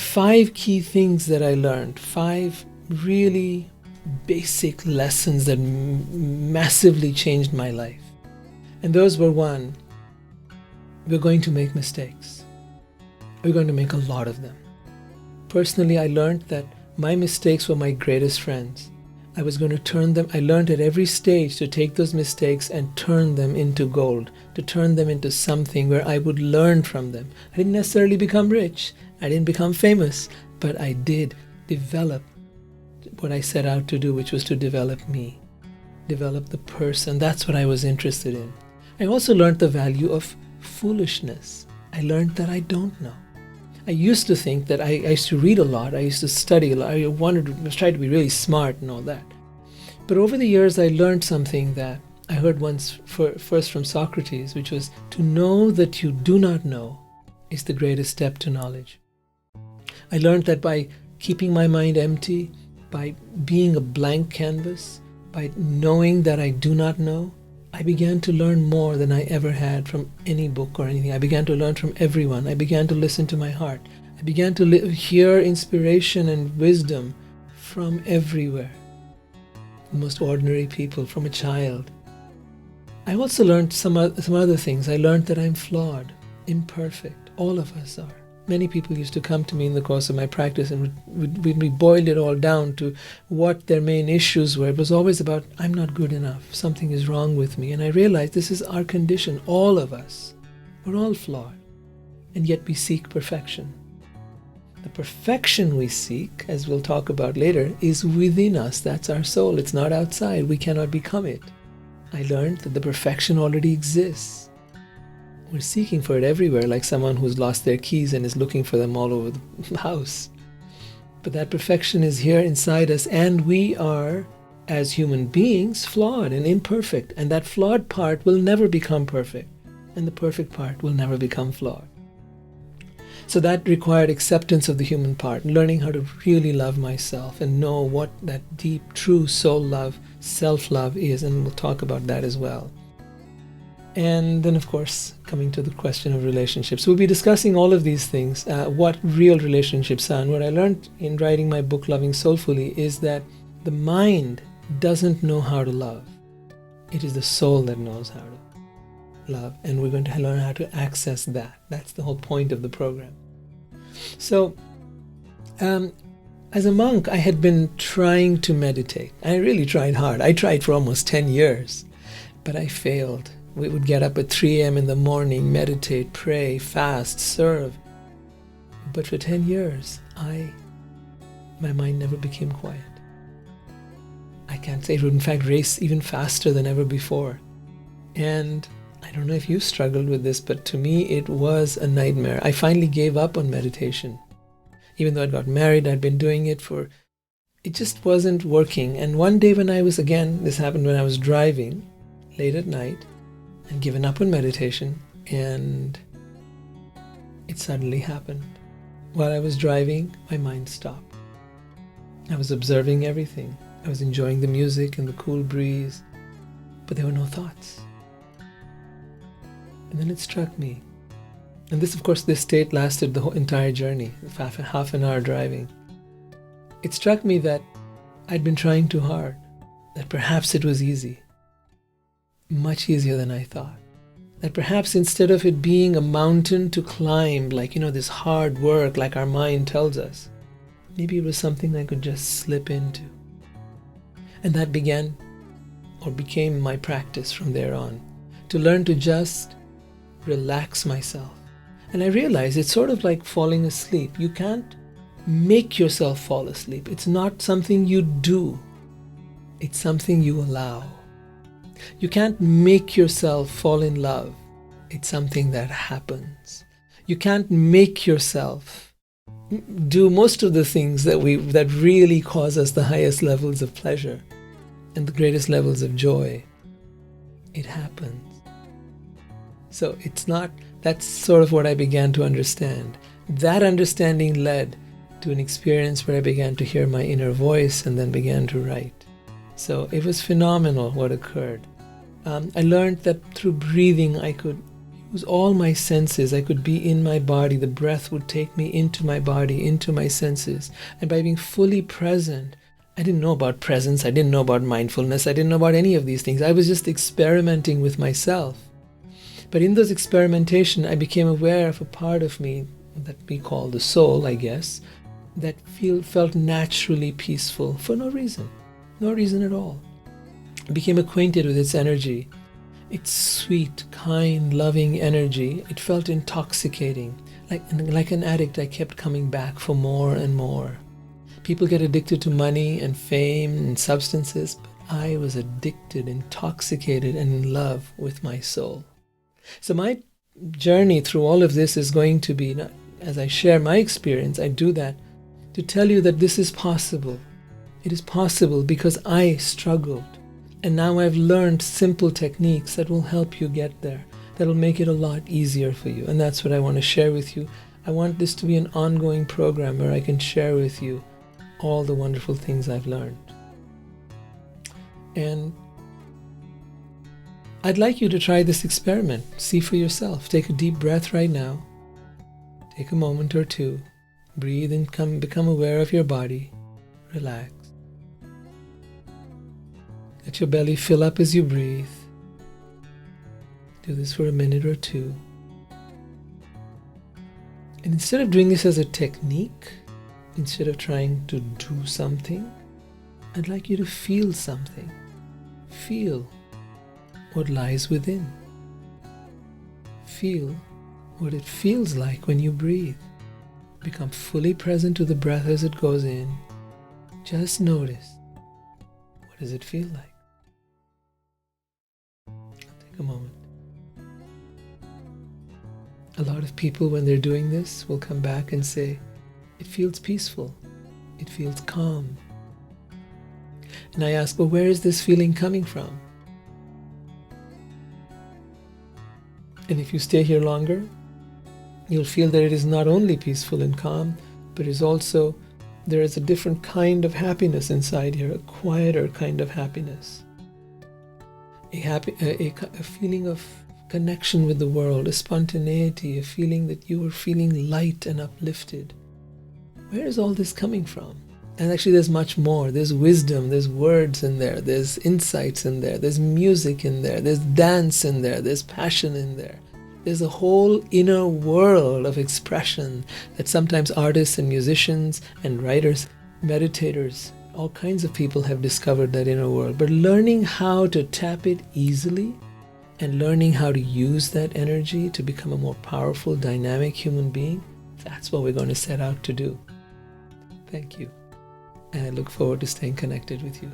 5 key things that I learned, 5 really basic lessons that massively changed my life. And those were: 1, we're going to make mistakes. We're going to make a lot of them. Personally, I learned that my mistakes were my greatest friends. I was going to turn them, I learned at every stage to take those mistakes and turn them into gold, to turn them into something where I would learn from them. I didn't necessarily become rich, I didn't become famous, but I did develop what I set out to do, which was to develop me, develop the person. That's what I was interested in. I also learned the value of foolishness. I learned that I don't know. I used to think that I used to read a lot, I used to study a lot, I was trying to be really smart and all that. But over the years, I learned something that I heard once first from Socrates, which was: to know that you do not know is the greatest step to knowledge. I learned that by keeping my mind empty, by being a blank canvas, by knowing that I do not know, I began to learn more than I ever had from any book or anything. I began to learn from everyone. I began to listen to my heart. I began to hear inspiration and wisdom from everywhere. The most ordinary people, from a child. I also learned some other things. I learned that I'm flawed, imperfect. All of us are. Many people used to come to me in the course of my practice, and when we boiled it all down to what their main issues were, it was always about, I'm not good enough, something is wrong with me. And I realized this is our condition, all of us. We're all flawed, and yet we seek perfection. The perfection we seek, as we'll talk about later, is within us. That's our soul. It's not outside. We cannot become it. I learned that the perfection already exists. We're seeking for it everywhere, like someone who's lost their keys and is looking for them all over the house. But that perfection is here inside us, and we are, as human beings, flawed and imperfect. And that flawed part will never become perfect, and the perfect part will never become flawed. So that required acceptance of the human part, learning how to really love myself and know what that deep, true soul love, self-love is, and we'll talk about that as well. And then, of course, coming to the question of relationships. We'll be discussing all of these things, what real relationships are. And what I learned in writing my book, Loving Soulfully, is that the mind doesn't know how to love. It is the soul that knows how to love. And we're going to learn how to access that. That's the whole point of the program. So, as a monk, I had been trying to meditate. I really tried hard. I tried for almost 10 years, but I failed. We would get up at 3 a.m. in the morning, meditate, pray, fast, serve. But for 10 years, my mind never became quiet. I can't say it would in fact race even faster than ever before. And I don't know if you struggled with this, but to me it was a nightmare. I finally gave up on meditation. Even though I got married, I'd been doing it it just wasn't working. And one day this happened when I was driving late at night, and given up on meditation, and it suddenly happened. While I was driving, my mind stopped. I was observing everything. I was enjoying the music and the cool breeze, but there were no thoughts. And then it struck me. And this state lasted the whole entire journey, half an hour driving. It struck me that I'd been trying too hard, that perhaps it was easy. Much easier than I thought. That perhaps instead of it being a mountain to climb, like, this hard work, like our mind tells us, maybe it was something I could just slip into. And that became my practice from there on, to learn to just relax myself. And I realized it's sort of like falling asleep. You can't make yourself fall asleep. It's not something you do. It's something you allow. You can't make yourself fall in love. It's something that happens. You can't make yourself do most of the things that really cause us the highest levels of pleasure and the greatest levels of joy. It happens. So that's sort of what I began to understand. That understanding led to an experience where I began to hear my inner voice and then began to write. So it was phenomenal what occurred. I learned that through breathing I could was all my senses. I could be in my body. The breath would take me into my body, into my senses. And by being fully present, I didn't know about presence. I didn't know about mindfulness. I didn't know about any of these things. I was just experimenting with myself. But in those experimentation, I became aware of a part of me that we call the soul, I guess, that felt naturally peaceful for no reason at all. I became acquainted with its energy, its sweet, kind, loving energy. It felt intoxicating. Like an addict, I kept coming back for more and more. People get addicted to money and fame and substances, but I was addicted, intoxicated, and in love with my soul. So my journey through all of this is going to be, as I share my experience, I do that to tell you that this is possible. It is possible because I struggled. And now I've learned simple techniques that will help you get there, that will make it a lot easier for you. And that's what I want to share with you. I want this to be an ongoing program where I can share with you all the wonderful things I've learned. And I'd like you to try this experiment. See for yourself. Take a deep breath right now. Take a moment or two. Breathe and become aware of your body. Relax. Let your belly fill up as you breathe. Do this for a minute or two. And instead of doing this as a technique, instead of trying to do something, I'd like you to feel something. Feel what lies within. Feel what it feels like when you breathe. Become fully present to the breath as it goes in. Just notice. What does it feel like? Take a moment. A lot of people, when they're doing this, will come back and say, it feels peaceful. It feels calm. And I ask, well, where is this feeling coming from? And if you stay here longer, you'll feel that it is not only peaceful and calm, but there is a different kind of happiness inside here, a quieter kind of happiness. A feeling of connection with the world, a spontaneity, a feeling that you are feeling light and uplifted. Where is all this coming from? And actually there's much more. There's wisdom, there's words in there, there's insights in there, there's music in there, there's dance in there, there's passion in there. There's a whole inner world of expression that sometimes artists and musicians and writers, meditators, all kinds of people have discovered that inner world. But learning how to tap it easily and learning how to use that energy to become a more powerful, dynamic human being, that's what we're going to set out to do. Thank you. And I look forward to staying connected with you.